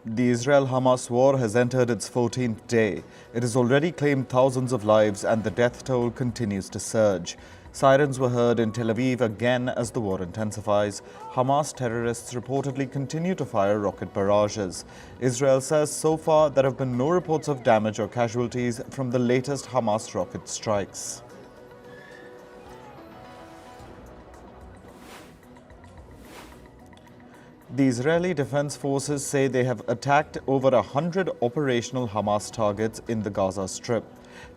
The Israel-Hamas war has entered its 14th day. It has already claimed thousands of lives and the death toll continues to surge. Sirens were heard in Tel Aviv again as the war intensifies. Hamas terrorists reportedly continue to fire rocket barrages. Israel says so far there have been no reports of damage or casualties from the latest Hamas rocket strikes. The Israeli Defense Forces say they have attacked over 100 operational Hamas targets in the Gaza Strip.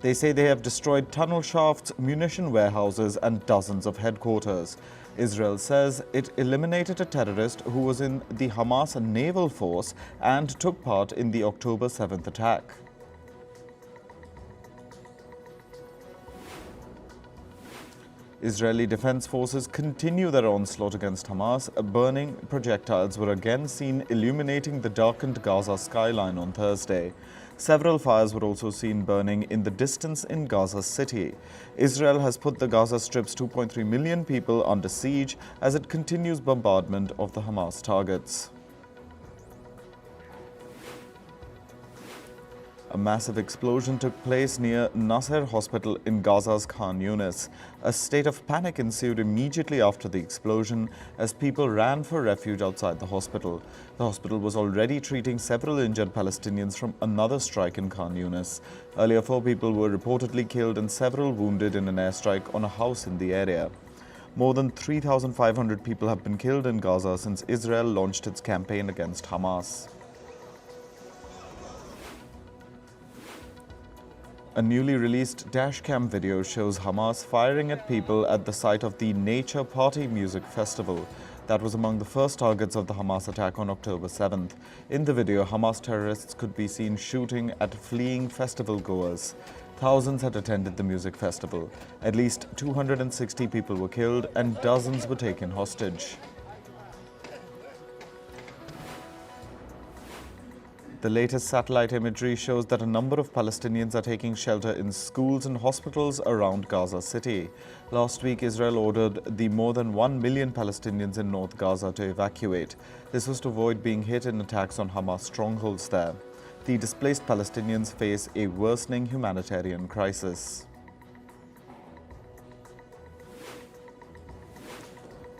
They say they have destroyed tunnel shafts, munition warehouses and dozens of headquarters. Israel says it eliminated a terrorist who was in the Hamas naval force and took part in the October 7th attack. Israeli Defense Forces continue their onslaught against Hamas. Burning projectiles were again seen illuminating the darkened Gaza skyline on Thursday. Several fires were also seen burning in the distance in Gaza City. Israel has put the Gaza Strip's 2.3 million people under siege as it continues bombardment of the Hamas targets. A massive explosion took place near Nasser Hospital in Gaza's Khan Yunis. A state of panic ensued immediately after the explosion as people ran for refuge outside the hospital. The hospital was already treating several injured Palestinians from another strike in Khan Yunis. Earlier, 4 people were reportedly killed and several wounded in an airstrike on a house in the area. More than 3,500 people have been killed in Gaza since Israel launched its campaign against Hamas. A newly released dashcam video shows Hamas firing at people at the site of the Nature Party Music Festival. That was among the first targets of the Hamas attack on October 7th. In the video, Hamas terrorists could be seen shooting at fleeing festival goers. Thousands had attended the music festival. At least 260 people were killed and dozens were taken hostage. The latest satellite imagery shows that a number of Palestinians are taking shelter in schools and hospitals around Gaza City. Last week, Israel ordered the more than 1 million Palestinians in North Gaza to evacuate. This was to avoid being hit in attacks on Hamas strongholds there. The displaced Palestinians face a worsening humanitarian crisis.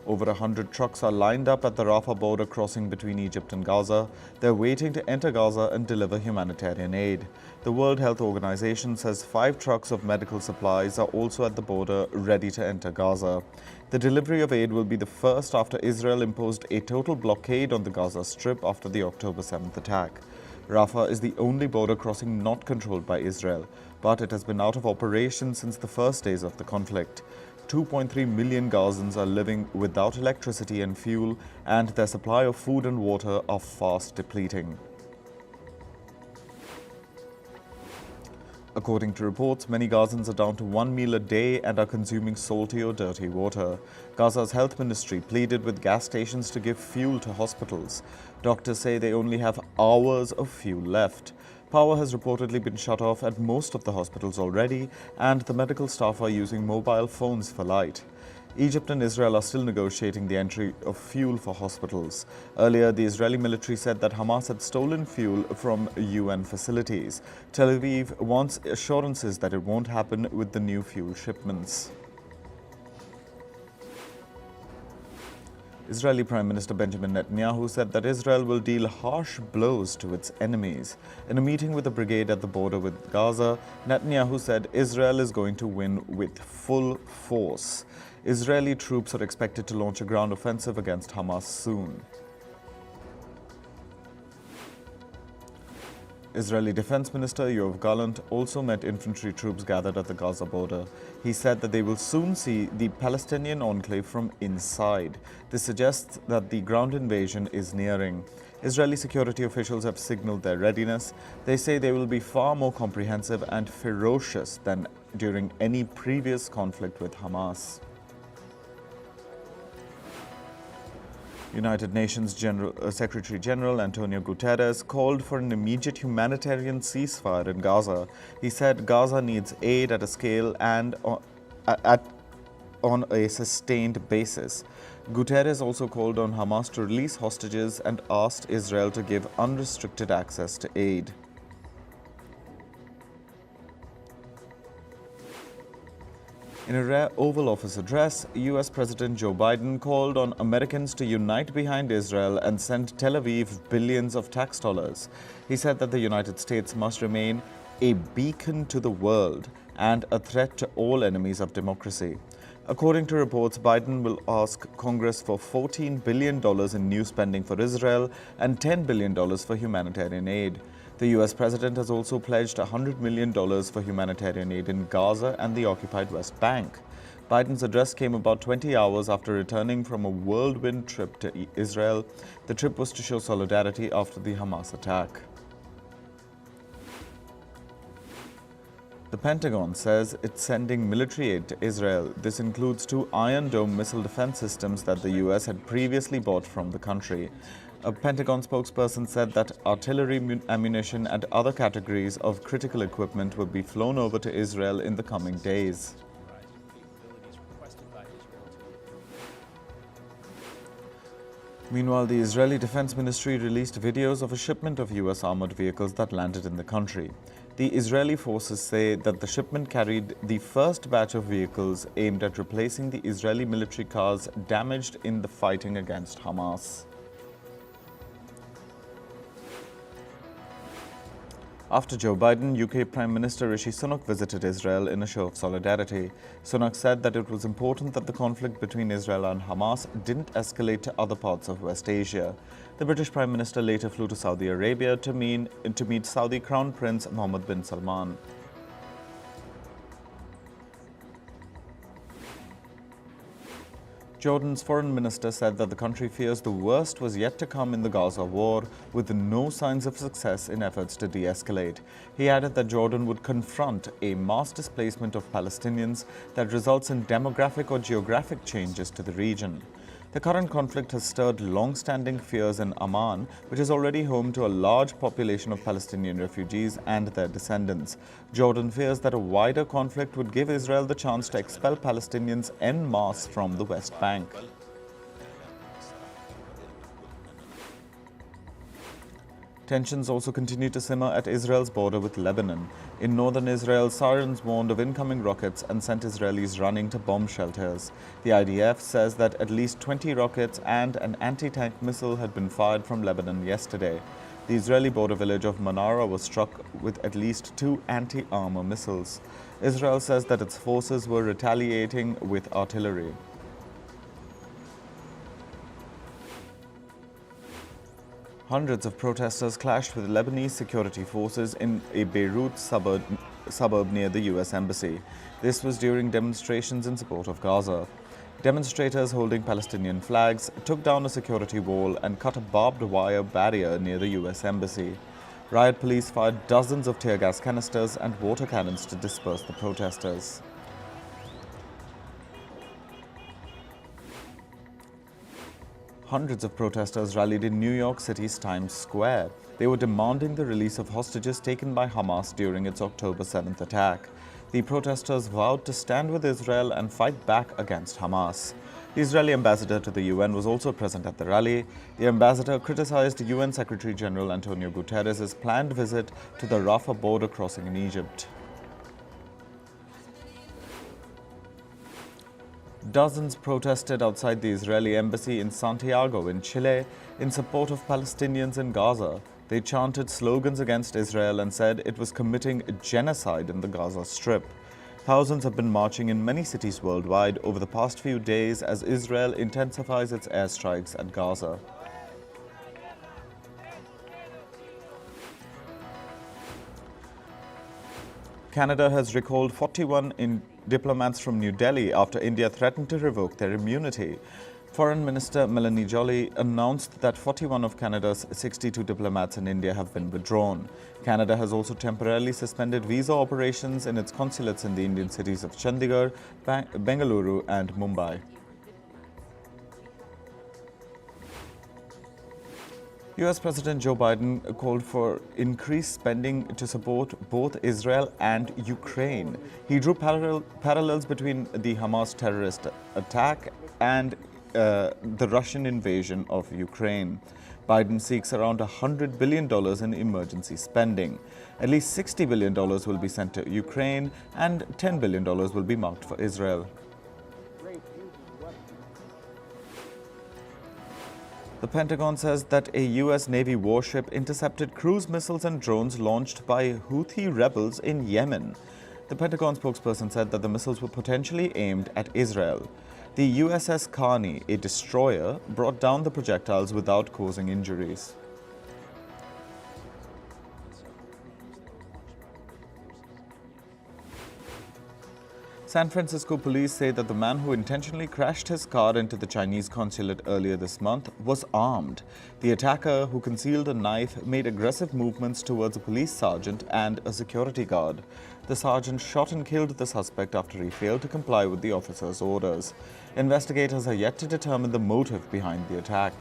Over 100 trucks are lined up at the Rafah border crossing between Egypt and Gaza. They're waiting to enter Gaza and deliver humanitarian aid. The World Health Organization says 5 trucks of medical supplies are also at the border ready to enter Gaza. The delivery of aid will be the first after Israel imposed a total blockade on the Gaza Strip after the October 7th attack. Rafah is the only border crossing not controlled by Israel, but it has been out of operation since the first days of the conflict. 2.3 million Gazans are living without electricity and fuel, and their supply of food and water are fast depleting. According to reports, many Gazans are down to 1 meal a day and are consuming salty or dirty water. Gaza's health ministry pleaded with gas stations to give fuel to hospitals. Doctors say they only have hours of fuel left. Power has reportedly been shut off at most of the hospitals already, and the medical staff are using mobile phones for light. Egypt and Israel are still negotiating the entry of fuel for hospitals. Earlier, the Israeli military said that Hamas had stolen fuel from UN facilities. Tel Aviv wants assurances that it won't happen with the new fuel shipments. Israeli Prime Minister Benjamin Netanyahu said that Israel will deal harsh blows to its enemies. In a meeting with a brigade at the border with Gaza, Netanyahu said Israel is going to win with full force. Israeli troops are expected to launch a ground offensive against Hamas soon. Israeli Defence Minister Yoav Gallant also met infantry troops gathered at the Gaza border. He said that they will soon see the Palestinian enclave from inside. This suggests that the ground invasion is nearing. Israeli security officials have signaled their readiness. They say they will be far more comprehensive and ferocious than during any previous conflict with Hamas. United Nations Secretary General Antonio Guterres called for an immediate humanitarian ceasefire in Gaza. He said Gaza needs aid at a scale and on a sustained basis. Guterres also called on Hamas to release hostages and asked Israel to give unrestricted access to aid. In a rare Oval Office address, US President Joe Biden called on Americans to unite behind Israel and send Tel Aviv billions of tax dollars. He said that the United States must remain a beacon to the world and a threat to all enemies of democracy. According to reports, Biden will ask Congress for $14 billion in new spending for Israel and $10 billion for humanitarian aid. The US president has also pledged $100 million for humanitarian aid in Gaza and the occupied West Bank. Biden's address came about 20 hours after returning from a whirlwind trip to Israel. The trip was to show solidarity after the Hamas attack. The Pentagon says it's sending military aid to Israel. This includes 2 Iron Dome missile defense systems that the US had previously bought from the country. A Pentagon spokesperson said that artillery, ammunition and other categories of critical equipment will be flown over to Israel in the coming days. Meanwhile, the Israeli Defence Ministry released videos of a shipment of US armored vehicles that landed in the country. The Israeli forces say that the shipment carried the first batch of vehicles aimed at replacing the Israeli military cars damaged in the fighting against Hamas. After Joe Biden, UK Prime Minister RISHI SUNAK visited Israel in a show of solidarity. SUNAK said that it was important that the conflict between Israel and Hamas didn't escalate to other parts of West Asia. The British Prime Minister later flew to Saudi Arabia to meet Saudi Crown Prince Mohammed bin Salman. Jordan's foreign minister said that the country fears the worst was yet to come in the Gaza war, with no signs of success in efforts to de-escalate. He added that Jordan would confront a mass displacement of Palestinians that results in demographic or geographic changes to the region. The current conflict has stirred long-standing fears in Amman, which is already home to a large population of Palestinian refugees and their descendants. Jordan fears that a wider conflict would give Israel the chance to expel Palestinians en masse from the West Bank. Tensions also continue to simmer at Israel's border with Lebanon. In northern Israel, sirens warned of incoming rockets and sent Israelis running to bomb shelters. The IDF says that at least 20 rockets and an anti-tank missile had been fired from Lebanon yesterday. The Israeli border village of Manara was struck with at least 2 anti-armor missiles. Israel says that its forces were retaliating with artillery. Hundreds of protesters clashed with Lebanese security forces in a Beirut suburb near the US Embassy. This was during demonstrations in support of Gaza. Demonstrators holding Palestinian flags took down a security wall and cut a barbed wire barrier near the US Embassy. Riot police fired dozens of tear gas canisters and water cannons to disperse the protesters. Hundreds of protesters rallied in New York City's Times Square. They were demanding the release of hostages taken by Hamas during its October 7th attack. The protesters vowed to stand with Israel and fight back against Hamas. The Israeli ambassador to the UN was also present at the rally. The ambassador criticized UN Secretary General Antonio Guterres' planned visit to the Rafah border crossing in Egypt. Dozens protested outside the Israeli embassy in Santiago in Chile in support of Palestinians in Gaza. They chanted slogans against Israel and said it was committing genocide in the Gaza Strip. Thousands have been marching in many cities worldwide over the past few days as Israel intensifies its airstrikes at Gaza. Canada has recalled 41 diplomats from New Delhi after India threatened to revoke their immunity. Foreign Minister Melanie Joly announced that 41 of Canada's 62 diplomats in India have been withdrawn. Canada has also temporarily suspended visa operations in its consulates in the Indian cities of Chandigarh, Bengaluru and Mumbai. US President Joe Biden called for increased spending to support both Israel and Ukraine. He drew parallels between the Hamas terrorist attack and the Russian invasion of Ukraine. Biden seeks around $100 billion in emergency spending. At least $60 billion will be sent to Ukraine and $10 billion will be marked for Israel. The Pentagon says that a U.S. Navy warship intercepted cruise missiles and drones launched by Houthi rebels in Yemen. The Pentagon spokesperson said that the missiles were potentially aimed at Israel. The USS Carney, a destroyer, brought down the projectiles without causing injuries. San Francisco police say that the man who intentionally crashed his car into the Chinese consulate earlier this month was armed. The attacker, who concealed a knife, made aggressive movements towards a police sergeant and a security guard. The sergeant shot and killed the suspect after he failed to comply with the officer's orders. Investigators are yet to determine the motive behind the attack.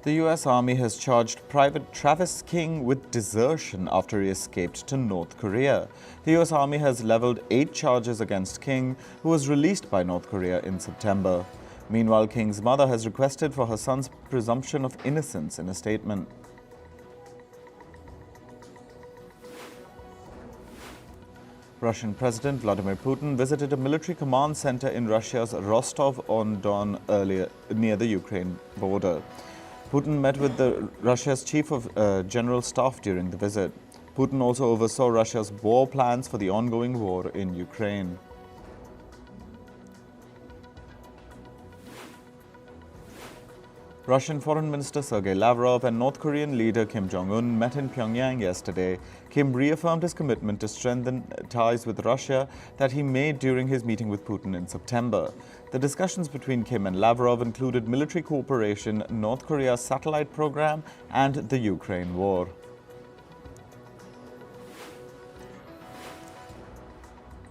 The U.S. Army has charged Private Travis King with desertion after he escaped to North Korea. The U.S. Army has leveled 8 charges against King, who was released by North Korea in September. Meanwhile, King's mother has requested for her son's presumption of innocence in a statement. Russian President Vladimir Putin visited a military command center in Russia's Rostov-on-Don earlier near the Ukraine border. Putin met with Russia's Chief of General Staff during the visit. Putin also oversaw Russia's war plans for the ongoing war in Ukraine. Russian Foreign Minister Sergei Lavrov and North Korean leader Kim Jong-un met in Pyongyang yesterday. Kim reaffirmed his commitment to strengthen ties with Russia that he made during his meeting with Putin in September. The discussions between Kim and Lavrov included military cooperation, North Korea's satellite program, and the Ukraine war.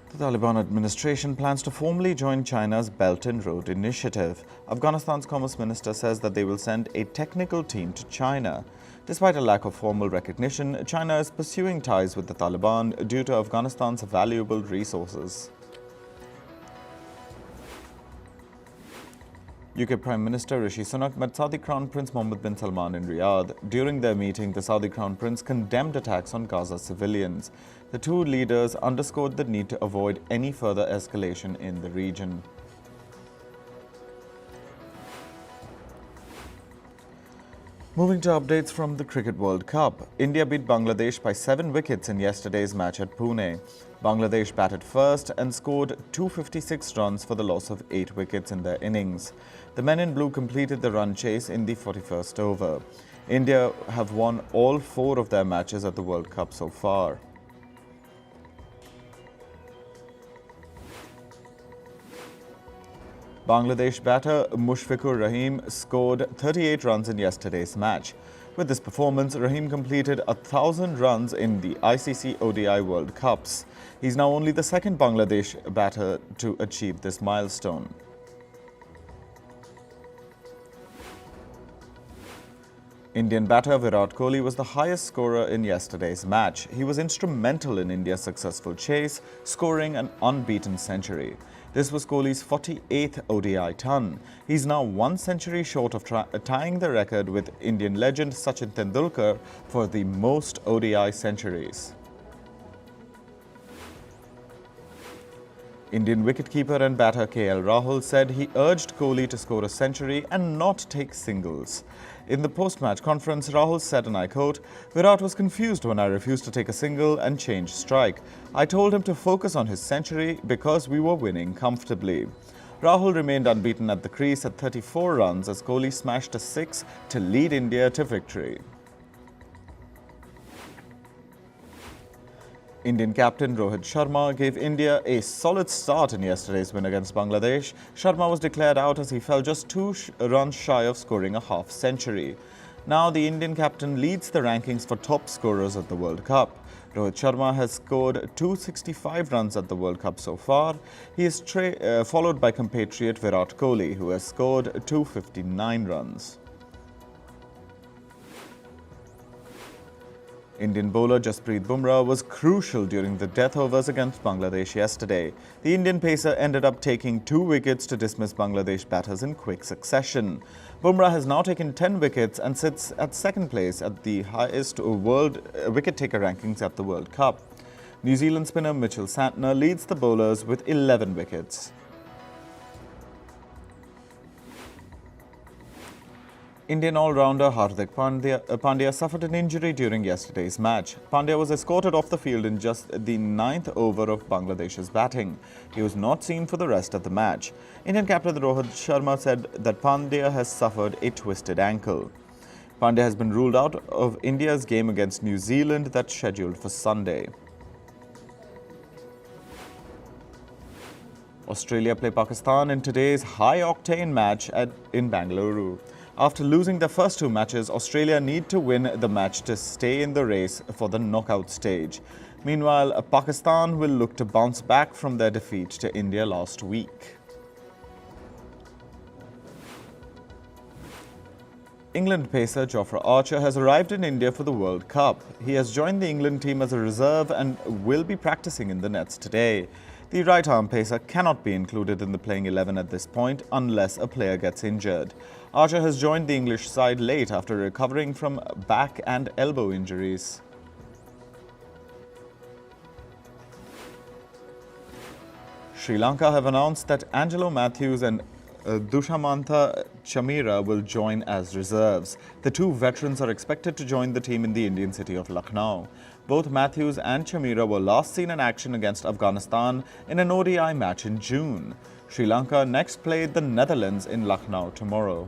The Taliban administration plans to formally join China's Belt and Road Initiative. Afghanistan's Commerce Minister says that they will send a technical team to China. Despite a lack of formal recognition, China is pursuing ties with the Taliban due to Afghanistan's valuable resources. UK Prime Minister Rishi Sunak met Saudi Crown Prince Mohammed bin Salman in Riyadh. During their meeting, the Saudi Crown Prince condemned attacks on Gaza civilians. The two leaders underscored the need to avoid any further escalation in the region. Moving to updates from the Cricket World Cup. India beat Bangladesh by 7 wickets in yesterday's match at Pune. Bangladesh batted first and scored 256 runs for the loss of 8 wickets in their innings. The men in blue completed the run chase in the 41st over. India have won all 4 of their matches at the World Cup so far. Bangladesh batter Mushfiqur Rahim scored 38 runs in yesterday's match. With this performance, Rahim completed 1,000 runs in the ICC ODI World Cups. He's now only the second Bangladesh batter to achieve this milestone. Indian batter Virat Kohli was the highest scorer in yesterday's match. He was instrumental in India's successful chase, scoring an unbeaten century. This was Kohli's 48th ODI ton. He's now 1 century short of tying the record with Indian legend Sachin Tendulkar for the most ODI centuries. Indian wicketkeeper and batter KL Rahul said he urged Kohli to score a century and not take singles. In the post-match conference, Rahul said, and I quote, "Virat was confused when I refused to take a single and change strike. I told him to focus on his century because we were winning comfortably." Rahul remained unbeaten at the crease at 34 runs as Kohli smashed a 6 to lead India to victory. Indian captain Rohit Sharma gave India a solid start in yesterday's win against Bangladesh. Sharma was declared out as he fell just 2 runs shy of scoring a half century. Now the Indian captain leads the rankings for top scorers at the World Cup. Rohit Sharma has scored 265 runs at the World Cup so far. He is followed by compatriot Virat Kohli, who has scored 259 runs. Indian bowler Jasprit Bumrah was crucial during the death overs against Bangladesh yesterday. The Indian pacer ended up taking 2 wickets to dismiss Bangladesh batters in quick succession. Bumrah has now taken 10 wickets and sits at second place at the highest world wicket-taker rankings at the World Cup. New Zealand spinner Mitchell Santner leads the bowlers with 11 wickets. Indian all-rounder Hardik Pandya suffered an injury during yesterday's match. Pandya was escorted off the field in just the 9th over of Bangladesh's batting. He was not seen for the rest of the match. Indian captain Rohit Sharma said that Pandya has suffered a twisted ankle. Pandya has been ruled out of India's game against New Zealand that's scheduled for Sunday. Australia play Pakistan in today's high-octane match in Bengaluru. After losing their first 2 matches, Australia need to win the match to stay in the race for the knockout stage. Meanwhile, Pakistan will look to bounce back from their defeat to India last week. England pacer Jofra Archer has arrived in India for the World Cup. He has joined the England team as a reserve and will be practicing in the nets today. The right-arm pacer cannot be included in the playing 11 at this point unless a player gets injured. Archer has joined the English side late after recovering from back and elbow injuries. Sri Lanka have announced that Angelo Matthews and Dushamantha Chamira will join as reserves. The 2 veterans are expected to join the team in the Indian city of Lucknow. Both Matthews and Chamira were last seen in action against Afghanistan in an ODI match in June. Sri Lanka next played the Netherlands in Lucknow tomorrow.